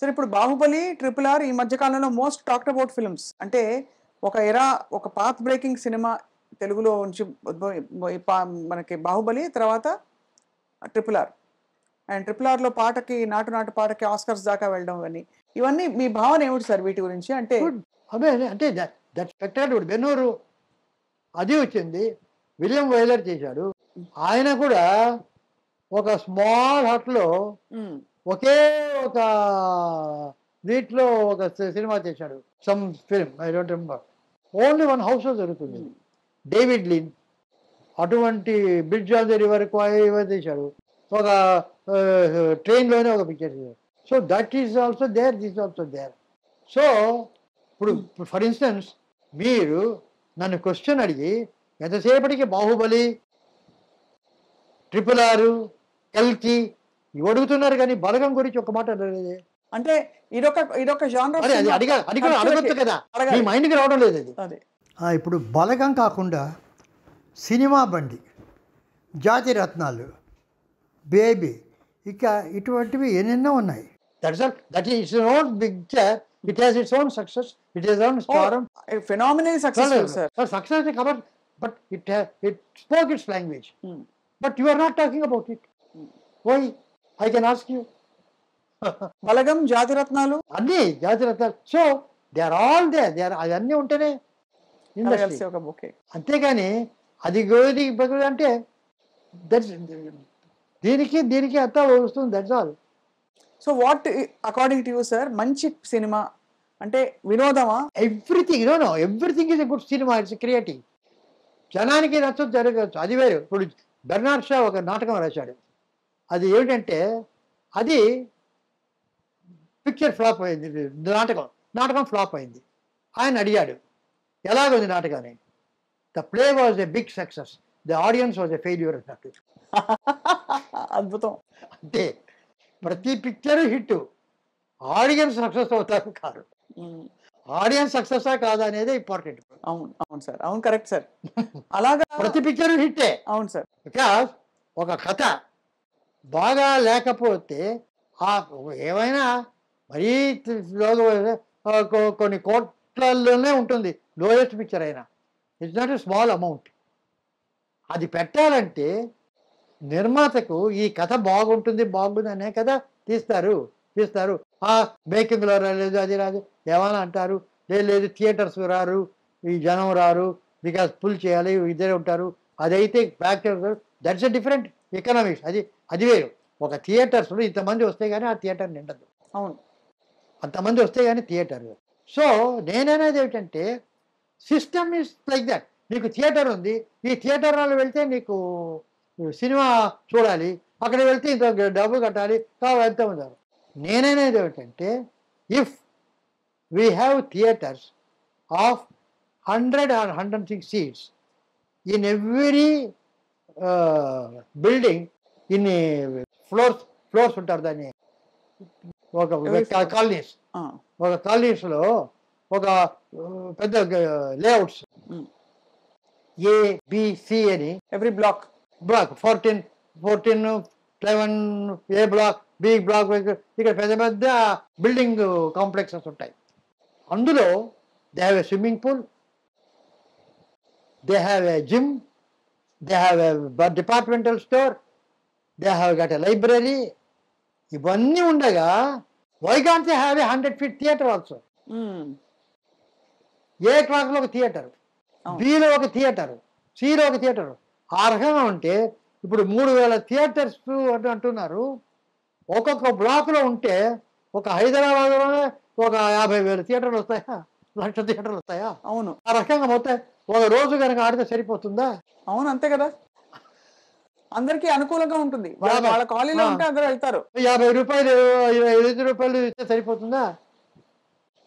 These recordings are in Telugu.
సరే ఇప్పుడు 'బాహుబలి', 'ట్రిపుల్ ఆర్' ఈ మధ్య కాలంలో మోస్ట్ టాక్డ్ అబౌట్ ఫిల్మ్స్. అంటే ఒక పాత్ బ్రేకింగ్ సినిమా తెలుగులో నుంచి మనకి 'బాహుబలి' తర్వాత 'ట్రిపుల్ ఆర్'. అండ్ 'ట్రిపుల్ ఆర్'లో పాటకి 'నాటు నాటు' పాటకి ఆస్కార్స్ దాకా వెళ్ళడం అని. ఇవన్నీ మీ భావన ఏమిటి సార్ వీటి గురించి? అంటే గుడ్. అదే అంటే దట్ స్పెక్టాక్యులర్. బెన్నూరు అది వచ్చింది. విలియం వైలర్ చేశాడు. ఆయన కూడా ఒక స్మాల్ హట్లో హ్మ్. ఒకే ఒక వీటిలో ఒక సినిమా చేశాడు. Some film I don't remember. Only one హౌస్లో జరుగుతుంది. డేవిడ్ లిన్ అటువంటి బ్రిడ్జ్ ఆన్ ది రివర్ ఇవన్నీ చేశాడు. ఒక ట్రైన్లోనే ఒక పిక్చర్ చేశాడు. So that is also there, this also there. So ఇప్పుడు ఫర్ ఇన్స్టెన్స్ మీరు నన్ను క్వశ్చన్ అడిగి ఎంతసేపటికి 'బాహుబలి', 'ట్రిపుల్ ఆర్', 'కల్కి' ఇవి అడుగుతున్నారు కానీ బలగం గురించి ఒక మాట అడగలేదే. అంటే ఇదొక జానర్. అదే అది కూడా అడగొచ్చు కదా, మీ మైండ్కి రావడం లేదు అది. అదే ఇప్పుడు బలగం కాకుండా సినిమా బండి, జాతి రత్నాలు, బేబీ, ఇక ఇటువంటివి ఎన్నెన్నో ఉన్నాయి. That is own picture. It has its own success. It is own stardom. Phenomenal successful sir. Success cover, but it spoke its language. But you are not talking about it. Why? I can ask you. Balagam, Jathi Ratnalu అన్నీ Jathi Ratnalu. So they are all they are. అవన్నీ ఉంటేనే ఇండస్ట్రీ. ఒక బుకే. అంతేగాని అది గోది అంటే దట్స్ దీనికి అంతా వస్తుంది. That's all. So what according to you sir మంచి సినిమా అంటే వినోదమా? Everything everything is a good cinema. It's creative. జనానికి నచ్చదు, జరగచ్చు, అది వేరు. ఇప్పుడు బెర్నార్డ్ షా ఒక నాటకం రాశాడు. అది ఏమిటంటే అది పిక్చర్ ఫ్లాప్ అయింది. నాటకం ఫ్లాప్ అయింది. ఆయన అడిగాడు ఎలాగుంది నాటకాన్ని. The play was a big success, the audience was a failure అన్నట్టు. అద్భుతం. అంటే ప్రతి పిక్చరు హిట్, ఆడియన్స్ సక్సెస్ అవుతారు కాదు. ఆడియన్స్ సక్సెసా కాదా అనేది ఇంపార్టెంట్. అవును సార్, అవును, కరెక్ట్ సార్. అలాగా ప్రతి పిక్చరు హిట్టే. అవును సార్. బికాస్ ఒక కథ బాగా లేకపోతే ఏమైనా మరీ కొన్ని కోట్లలోనే ఉంటుంది లోయెస్ట్ పిక్చర్ అయినా. It's not a small amount. అది పెట్టాలంటే నిర్మాతకు ఈ కథ బాగుంటుంది అనే కదా తీస్తారు. మేకింగ్లో రాలేదు, అది రాదు, ఏమైనా అంటారు. లేదు థియేటర్స్ రారు, ఈ జనం రారు, బికాస్ పుల్ చేయాలి, ఇద్దరే ఉంటారు. అదైతే factor. That's a different economics. అది వేరు. ఒక థియేటర్స్లో ఇంతమంది వస్తే కానీ ఆ థియేటర్ నిండదు. అవును, అంతమంది వస్తే కానీ థియేటర్. సో నేననేది ఏమిటంటే సిస్టమ్ ఈస్ లైక్ దట్. నీకు థియేటర్ ఉంది, ఈ థియేటర్ వాళ్ళు వెళ్తే నీకు సినిమా చూడాలి, అక్కడ వెళ్తే ఇంత డబ్బు కట్టాలి, ఎంత ఉన్నారు. నేననేది ఏమిటంటే if we have theatres of 100 or 106 seats in every building, ఇన్ని ఫ్లోర్స్ ఉంటారు దాన్ని, ఒక కాలనీస్లో ఒక పెద్ద లేఅవుట్స్ ఏబిసి అని every block 14 11 A block, B block, ఇక్కడ పెద్ద పెద్ద బిల్డింగ్ కాంప్లెక్సెస్ ఉంటాయి. అందులో they have a swimming pool, they have a gym, they have a departmental store, they have got a library. ఇవన్నీ ఉండగా why can't they have a 100 feet theatre also. A క్లాస్లో ఒక థియేటర్, బిలో ఒక థియేటర్, సిలో ఒక థియేటర్. ఆ రకంగా ఉంటే ఇప్పుడు 3000 థియేటర్స్ అంటున్నారు. ఒక్కొక్క బ్లాక్లో ఉంటే ఒక హైదరాబాద్లోనే ఒక 50,000 థియేటర్లు వస్తాయా, 1,00,000 థియేటర్లు వస్తాయా? అవును. ఆ రకంగా మొత్తం ఒక రోజు కనుక ఆడితే సరిపోతుందా? అవును, అంతే కదా. అందరికీ అనుకూలంగా ఉంటుంది. వాళ్ళ కాలనీలో ఉంటే అందరూ వెళ్తారు. 50 రూపాయలు 25 రూపాయలు ఇస్తే సరిపోతుందా?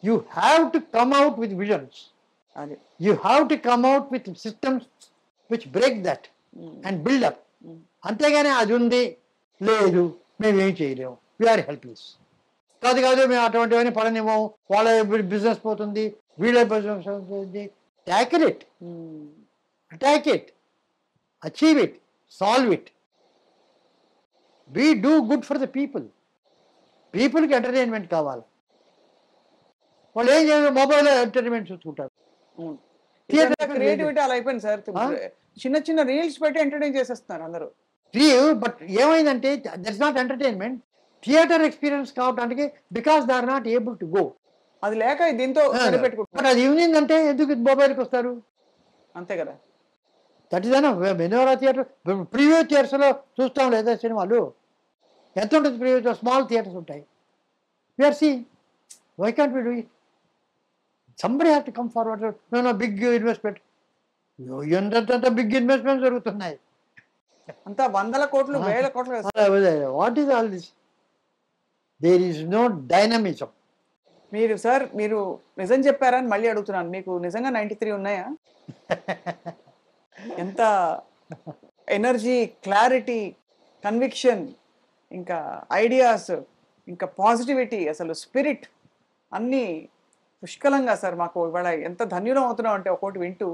You have to come out with visions. You have to come out with systems which break that and build up. అంతేగాని అది ఉంది లేదు మేమేం చేయలేము, వీఆర్ హెల్ప్లెస్. కాదు మేము అటువంటివన్నీ పడనివ్వము, వాళ్ళ బిజినెస్ పోతుంది, వీళ్ళ బిజినెస్ పోతుంది. Attack it, achieve it, solve it. We do good for the people. పీపుల్కి ఎంటర్టైన్మెంట్ కావాలి. వాళ్ళు ఏం చేయాలి, మొబైల్లో ఎంటర్టైన్మెంట్ చూసుకుంటారు. థియేటర్ క్రియేటివిటీ అలా అయిపోయింది సార్. ఆ? చిన్న చిన్న రీల్స్ పెట్టి ఎంటర్టైన్ చేసేస్తున్నారు అందరూ. బట్ ఏమైందంటే that's not entertainment. Theatre experience కావడానికి because they are not able to go. అది లేక దీంతో బట్ సరిపెట్టుకుంటున్నారు. అది ఈవినింగ్ అంటే ఎందుకు మొబైల్కి వస్తారు? అంతే కదా. దట్ ఇస్ అన్న మెనోరా థియేటర్ ప్రివ్యూ థియేటర్స్లో చూస్తాం లేదా సినిమాలు. ఎంత ఉంటుంది ప్రివ్యూ? స్మాల్ థియేటర్స్ ఉంటాయి. We are see why can't we do it? Somebody have to come forward. No big investment. ఎంత బిగ్ ఇన్వెస్ట్మెంట్ జరుగుతున్నాయి. అంతా వందల కోట్లు వేల కోట్లు కదా. What is all this? There is no dynamism. మీరు సార్ మీరు నిజం చెప్పారని మళ్ళీ అడుగుతున్నాను. మీకు నిజంగా 93 ఉన్నాయా? ఎంత ఎనర్జీ, క్లారిటీ, కన్విక్షన్, ఇంకా ఐడియాస్, ఇంకా పాజిటివిటీ, అసలు స్పిరిట్ అన్నీ పుష్కలంగా సార్. మాకు ఇవాళ ఎంత ధన్యులం అవుతున్నాం అంటే ఒక్కోటి వింటూ.